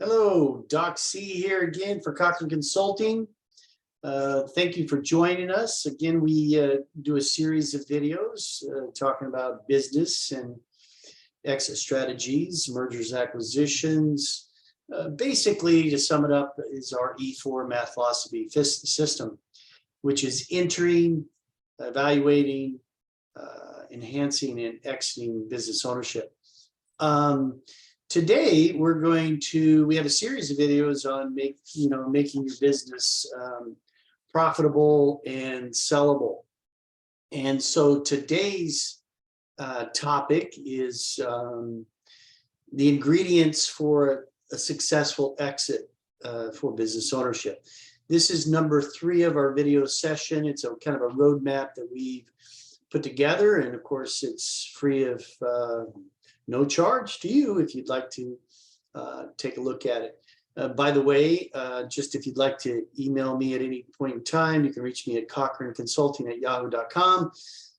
Hello, Doc C here again for Cochran Consulting. Thank you for joining us. Again, we do a series of videos talking about business and exit strategies, mergers, acquisitions. Basically, to sum it up, is our E4 math philosophy system, which is entering, evaluating, enhancing, and exiting business ownership. Today, we have a series of videos on making your business profitable and sellable. And so today's topic is the ingredients for a successful exit for business ownership. This is number 3 of our video session. It's a kind of a roadmap that we've put together, and of course, it's free of no charge to you if you'd like to take a look at it. By the way, just if you'd like to email me at any point in time, you can reach me at cochranconsulting@yahoo.com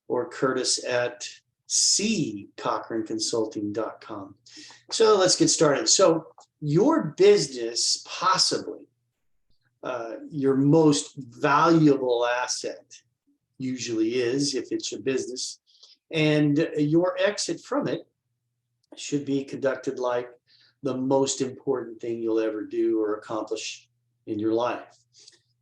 or curtis@ccochranconsulting.com. So let's get started. So your business, possibly your most valuable asset, usually is, if it's your business, and your exit from it should be conducted like the most important thing you'll ever do or accomplish in your life.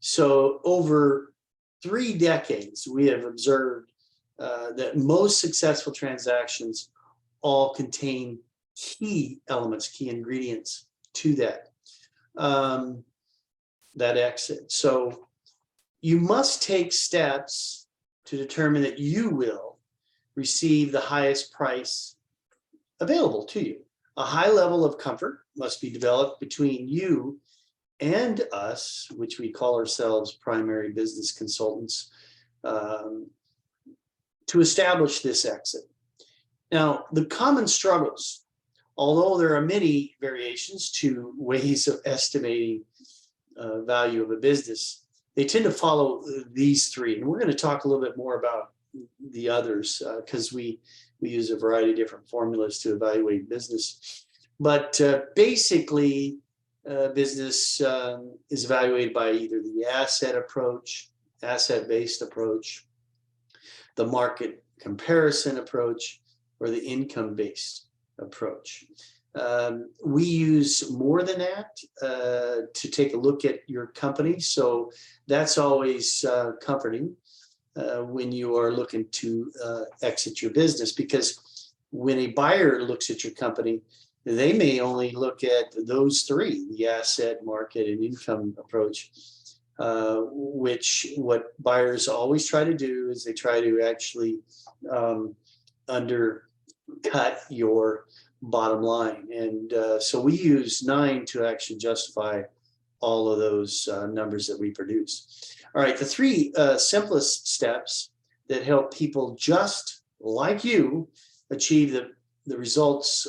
So over 3 decades, we have observed that most successful transactions all contain key elements, key ingredients to that exit. So you must take steps to determine that you will receive the highest price available to you. A high level of comfort must be developed between you and us, which we call ourselves primary business consultants, to establish this exit. Now, the common struggles, although there are many variations to ways of estimating value of a business, they tend to follow these 3. And we're going to talk a little bit more about the others because we use a variety of different formulas to evaluate business. But basically, business is evaluated by either the asset-based approach, the market comparison approach, or the income-based approach. We use more than that to take a look at your company. So that's always comforting when you are looking to exit your business, because when a buyer looks at your company, they may only look at those 3, the asset, market, and income approach, which what buyers always try to do is they try to actually undercut your bottom line. And so we use 9 to actually justify all of those numbers that we produce. All right, the 3 simplest steps that help people just like you achieve the results.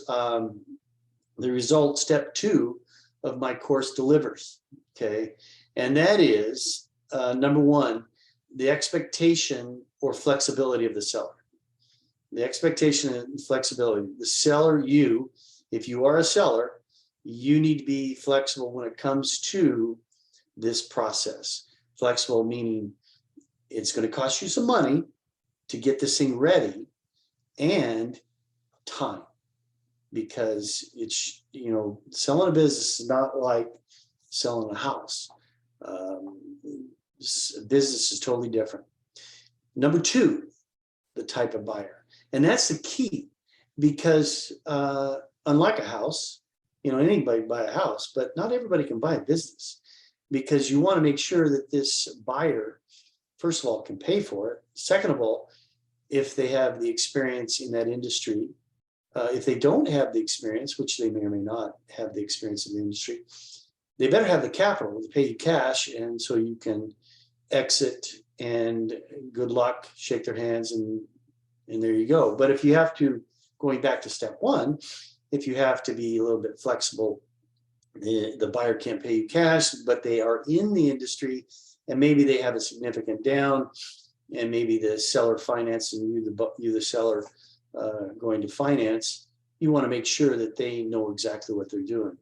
The result, step 2 of my course delivers. Okay, and that is number 1, the expectation or flexibility of the seller. The expectation and flexibility. The seller, if you are a seller, you need to be flexible when it comes to this process. Flexible meaning it's going to cost you some money to get this thing ready and time, because it's, selling a business is not like selling a house. Business is totally different. Number 2, the type of buyer. And that's the key, because unlike a house, anybody can buy a house, but not everybody can buy a business, because you want to make sure that this buyer, first of all, can pay for it. Second of all, if they have the experience in that industry. If they don't have the experience, which they may or may not have the experience in the industry, they better have the capital to pay you cash, and so you can exit, and good luck, shake their hands, and there you go. But if you have to, going back to step 1, if you have to be a little bit flexible, the buyer can't pay you cash, but they are in the industry, and maybe they have a significant down, and maybe the seller financing you the seller going to finance, you want to make sure that they know exactly what they're doing.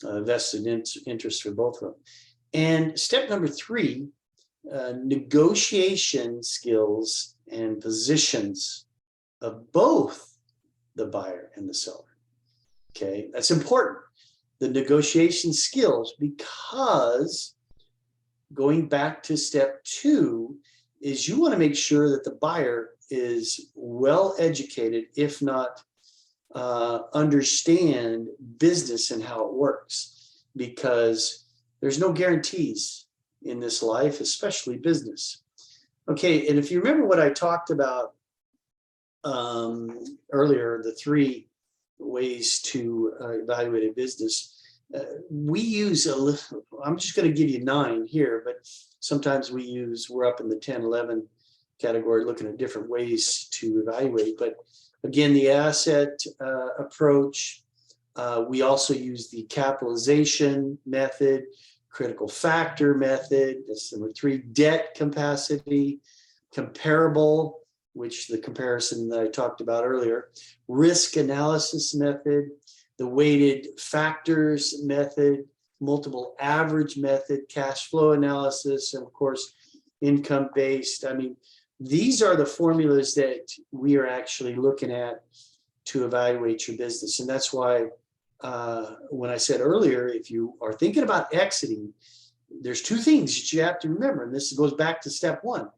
vested interest for both of them. And step number 3, negotiation skills and positions of both the buyer and the seller. Okay, that's important. The negotiation skills, because going back to step 2 is you want to make sure that the buyer is well educated, if not understand business and how it works, because there's no guarantees in this life, especially business. Okay, and if you remember what I talked about earlier, the 3 ways to evaluate a business, we use a little, I'm just going to give you 9 here, but sometimes we're up in the 10, 11 category looking at different ways to evaluate. But again, the asset approach, we also use the capitalization method, critical factor method, that's number 3, debt capacity, comparable, which the comparison that I talked about earlier, risk analysis method, the weighted factors method, multiple average method, cash flow analysis, and of course, income-based. I mean, these are the formulas that we are actually looking at to evaluate your business. And that's why when I said earlier, if you are thinking about exiting, there's 2 things that you have to remember. And this goes back to step 1.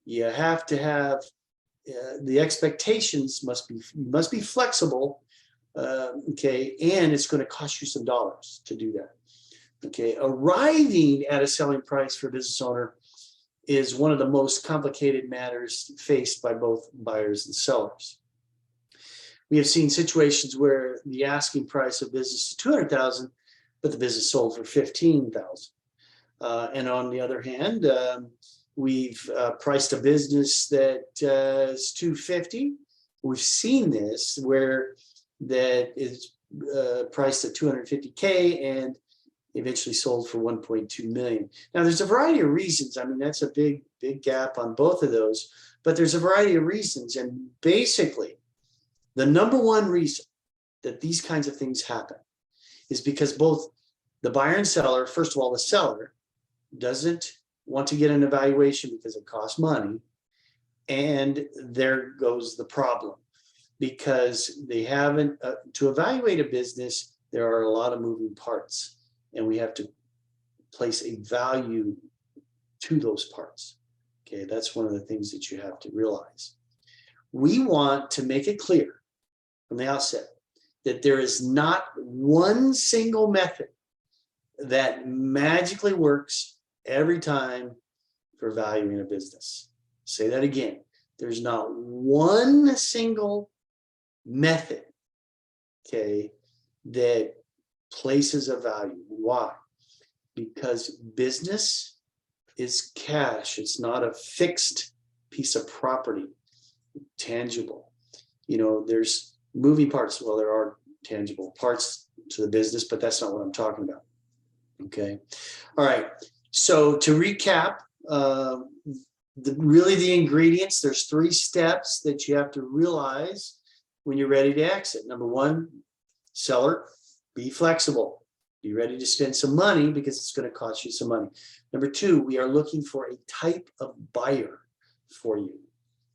You have to have the expectations must be flexible, okay, and it's going to cost you some dollars to do that. Okay, arriving at a selling price for a business owner is one of the most complicated matters faced by both buyers and sellers. We have seen situations where the asking price of business is $200,000, but the business sold for $15,000. And on the other hand, we've priced a business that is $250,000. We've seen this where that is priced at $250K and eventually sold for $1.2 million. Now, there's a variety of reasons. I mean, that's a big gap on both of those, but there's a variety of reasons. And basically, the number 1 reason that these kinds of things happen is because both the buyer and seller, first of all, the seller doesn't want to get an evaluation because it costs money. And there goes the problem, because they haven't, to evaluate a business, there are a lot of moving parts, and we have to place a value to those parts. Okay, that's one of the things that you have to realize. We want to make it clear from the outset that there is not one single method that magically works every time for valuing a business. Say that again. There's not one single method, okay, that places a value. Why? Because business is cash. It's not a fixed piece of property, tangible. You know, there's moving parts. Well, there are tangible parts to the business, but that's not what I'm talking about. Okay. All right. So to recap, really the ingredients, there's 3 steps that you have to realize when you're ready to exit. Number 1, seller, be flexible. Be ready to spend some money because it's going to cost you some money. Number 2, we are looking for a type of buyer for you.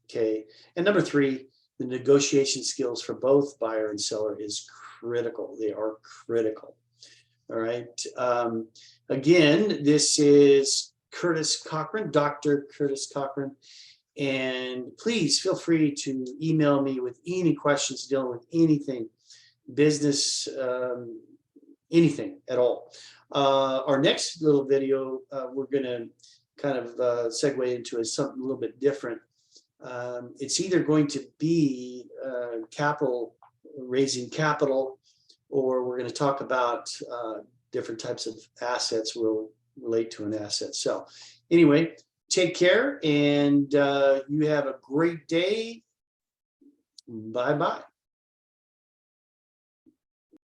Okay. And number 3, the negotiation skills for both buyer and seller is critical. They are critical. All right. Again, this is Curtis Cochran, Dr. Curtis Cochran. And please feel free to email me with any questions dealing with anything, business, anything at all. Our next little video, we're going to kind of segue into something a little bit different. It's either going to be raising capital, or we're going to talk about different types of assets will relate to an asset. So anyway, take care, and you have a great day. Bye-bye.